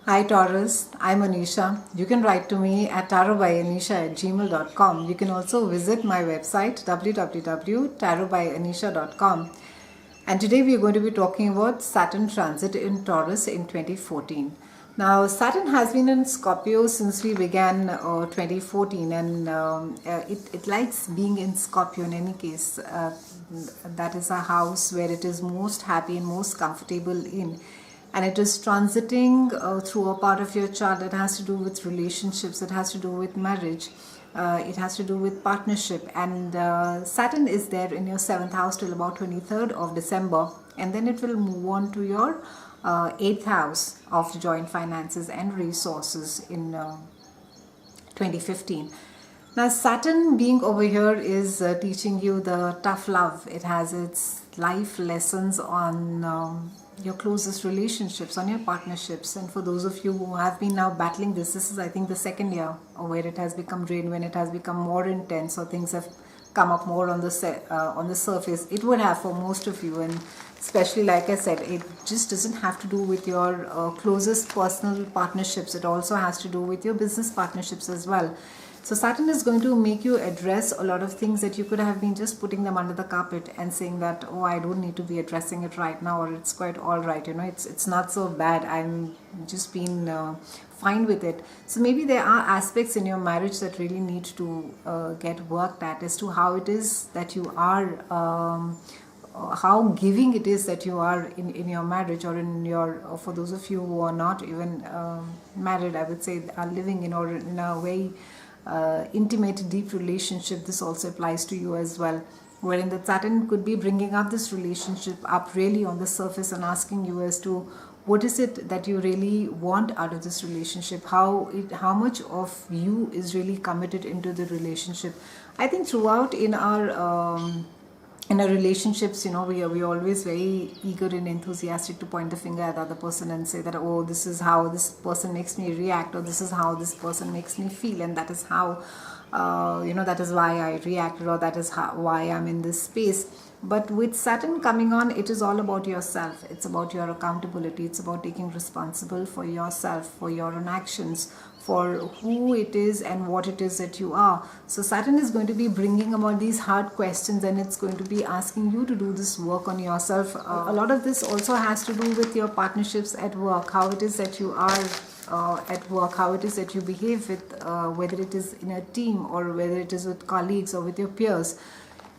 Hi Taurus, I'm Anisha. You can write to me at tarotbyanisha@gmail.com. You can also visit my website www.tarotbyanisha.com. And today we are going to be talking about Saturn transit in Taurus in 2014. Now, Saturn has been in Scorpio since we began 2014, and it likes being in Scorpio in any case. That is a house where it is most happy and most comfortable in, and it is transiting through a part of your chart that has to do with relationships, it has to do with marriage, it has to do with partnership. And Saturn is there in your 7th house till about 23rd of December, and then it will move on to your 8th house of joint finances and resources in 2015. Now, Saturn being over here is teaching you the tough love. It has its life lessons on your closest relationships, on your partnerships. And for those of you who have been now battling this is, I think, the second year where it has become drained, when it has become more intense, or things have come up more on the surface. It would have for most of you, and especially, like I said, it just doesn't have to do with your closest personal partnerships. It also has to do with your business partnerships as well. So Saturn is going to make you address a lot of things that you could have been just putting them under the carpet and saying that, oh, I don't need to be addressing it right now, or it's quite all right, it's not so bad, I'm just being fine with it. So maybe there are aspects in your marriage that really need to get worked at, as to how it is that you are how giving it is that you are in your marriage, or in your, or for those of you who are not even married, I would say, are living in, or in a very intimate, deep relationship. This also applies to you as well, wherein the Saturn could be bringing up this relationship up really on the surface and asking you as to what is it that you really want out of this relationship, how much of you is really committed into the relationship. I think throughout in our relationships, we are always very eager and enthusiastic to point the finger at the other person and say that, oh, this is how this person makes me react, or this is how this person makes me feel, and that is how that is why I reacted, or that is why I'm in this space. But with Saturn coming on, it is all about yourself. It's about your accountability. It's about taking responsible for yourself, for your own actions, for who it is and what it is that you are. So Saturn is going to be bringing about these hard questions, and it's going to be asking you to do this work on yourself. A lot of this also has to do with your partnerships at work, how it is that you are at work, how it is that you behave with, whether it is in a team or whether it is with colleagues or with your peers.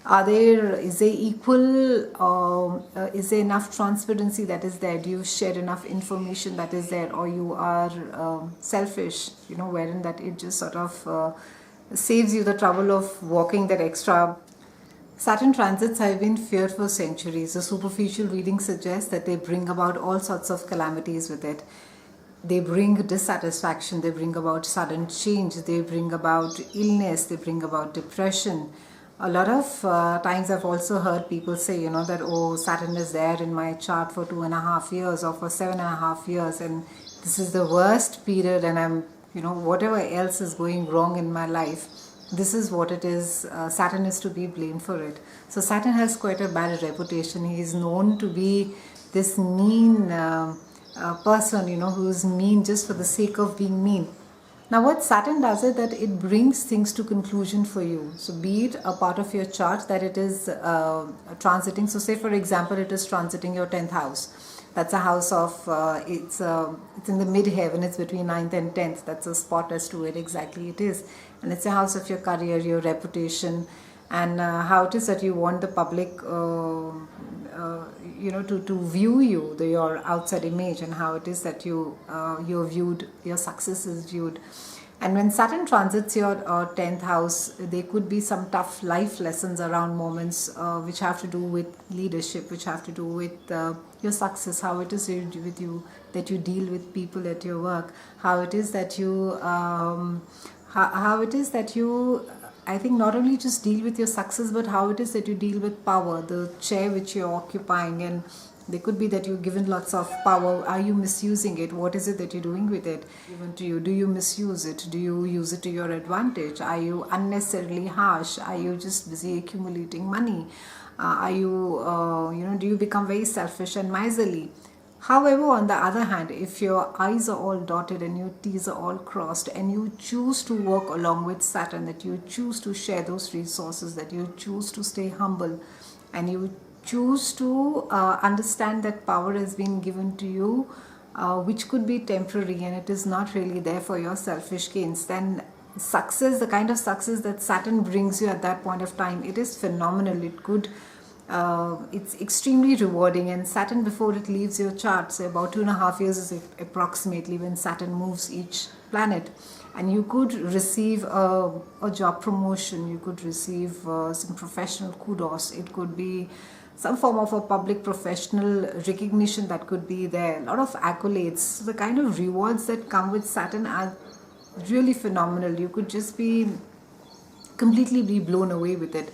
Is there equal, is there enough transparency that is there? Do you share enough information that is there, or you are selfish, wherein that it just sort of saves you the trouble of walking that extra. Saturn transits have been feared for centuries. The superficial reading suggests that they bring about all sorts of calamities with it. They bring dissatisfaction, they bring about sudden change, they bring about illness, they bring about depression. A lot of times I've also heard people say, that, oh, Saturn is there in my chart for 2.5 years or for 7.5 years, and this is the worst period, and I'm, whatever else is going wrong in my life, this is what it is. Saturn is to be blamed for it. So Saturn has quite a bad reputation. He is known to be this mean person, who's mean just for the sake of being mean. Now what Saturn does is that it brings things to conclusion for you. So be it a part of your chart that it is transiting. So say for example it is transiting your 10th house. That's a house of, it's in the mid-heaven, it's between 9th and 10th. That's a spot as to where exactly it is. And it's a house of your career, your reputation, and how it is that you want the public to view you, your outside image, and how it is that you're viewed, your success is viewed. And when Saturn transits your 10th house, there could be some tough life lessons around moments which have to do with leadership, which have to do with your success, how it is with you that you deal with people at your work, how it is that you I think not only just deal with your success, but how it is that you deal with power, the chair which you're occupying. And there could be that you're given lots of power. Are you misusing it? What is it that you're doing with it given to you? Do you misuse it? Do you use it to your advantage? Are you unnecessarily harsh? Are you just busy accumulating money? Do you become very selfish and miserly? However, on the other hand, if your I's are all dotted and your T's are all crossed, and you choose to work along with Saturn, that you choose to share those resources, that you choose to stay humble, and you choose to understand that power has been given to you, which could be temporary and it is not really there for your selfish gains, then success, the kind of success that Saturn brings you at that point of time, it is phenomenal. It could it's extremely rewarding, and Saturn, before it leaves your chart, say about 2.5 years is approximately when Saturn moves each planet, and you could receive a job promotion, you could receive some professional kudos, it could be some form of a public professional recognition that could be there, a lot of accolades. So the kind of rewards that come with Saturn are really phenomenal. You could just be completely be blown away with it.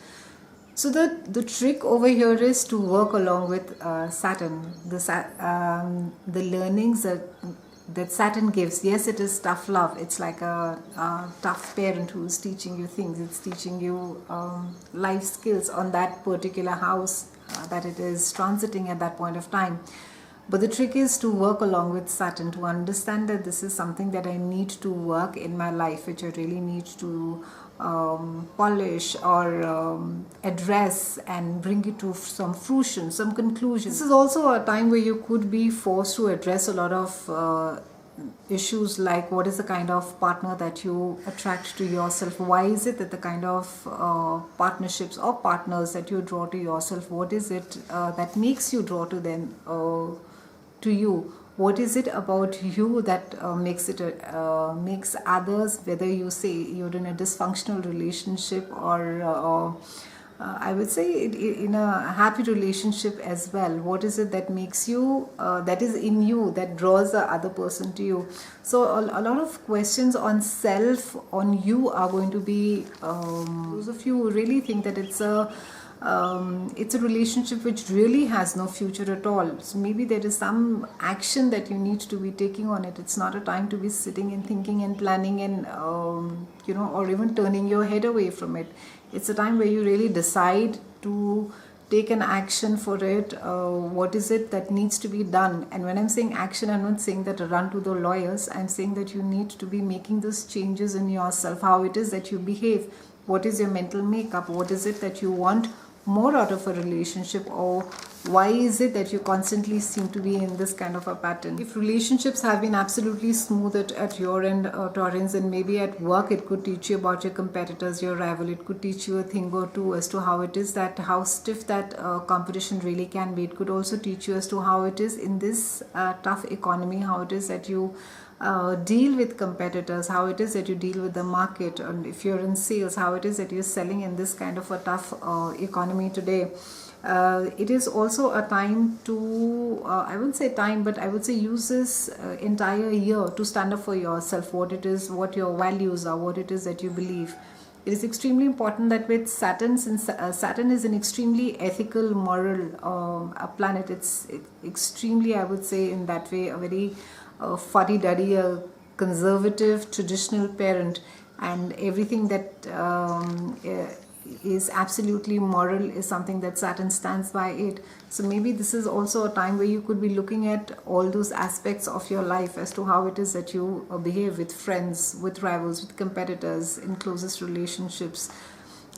So the trick over here is to work along with Saturn. The learnings that Saturn gives. Yes, it is tough love. It's like a tough parent who is teaching you things. It's teaching you life skills on that particular house that it is transiting at that point of time. But the trick is to work along with Saturn, to understand that this is something that I need to work in my life, which I really need to polish or address and bring it to some fruition, some conclusion. This is also a time where you could be forced to address a lot of issues like what is the kind of partner that you attract to yourself. Why is it that the kind of partnerships or partners that you draw to yourself, what is it that makes you draw to them, to you? What is it about you that makes others, whether you say you're in a dysfunctional relationship or I would say in a happy relationship as well, what is it that makes you, that is in you, that draws the other person to you? So a lot of questions on self, on you are going to be, those of you who really think that it's a relationship which really has no future at all. So maybe there is some action that you need to be taking on it. It's not a time to be sitting and thinking and planning and, or even turning your head away from it. It's a time where you really decide to take an action for it. What is it that needs to be done? And when I'm saying action, I'm not saying that run to the lawyers. I'm saying that you need to be making those changes in yourself, how it is that you behave. What is your mental makeup? What is it that you want more out of a relationship, or why is it that you constantly seem to be in this kind of a pattern? If relationships have been absolutely smooth at your end, Taurans, and maybe at work it could teach you about your competitors, your rival. It could teach you a thing or two as to how it is that, how stiff that competition really can be. It could also teach you as to how it is in this tough economy, how it is that you deal with competitors, how it is that you deal with the market, and if you're in sales, how it is that you're selling in this kind of a tough economy today. It is also a time to, I wouldn't say time, but I would say use this entire year to stand up for yourself, what it is, what your values are, what it is that you believe. It is extremely important that with Saturn, since Saturn is an extremely ethical, moral planet, it's extremely, I would say in that way, a very fuddy-duddy, a conservative, traditional parent, and everything that is absolutely moral is something that Saturn stands by it. So maybe this is also a time where you could be looking at all those aspects of your life as to how it is that you behave with friends, with rivals, with competitors, in closest relationships.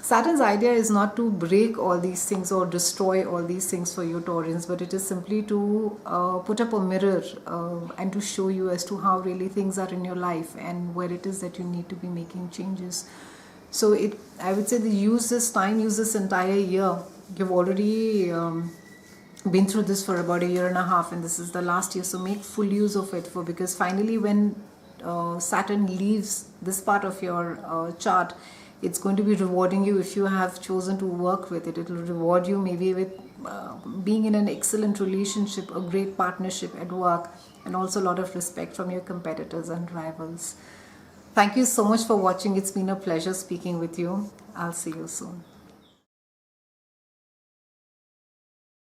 Saturn's idea is not to break all these things or destroy all these things for you, Taurans, but it is simply to put up a mirror and to show you as to how really things are in your life and where it is that you need to be making changes. So I would say that use this time, use this entire year. You've already been through this for about 1.5 years, and this is the last year. So make full use of it, because finally when Saturn leaves this part of your chart, it's going to be rewarding you if you have chosen to work with it. It will reward you maybe with being in an excellent relationship, a great partnership at work, and also a lot of respect from your competitors and rivals. Thank you so much for watching. It's been a pleasure speaking with you. I'll see you soon.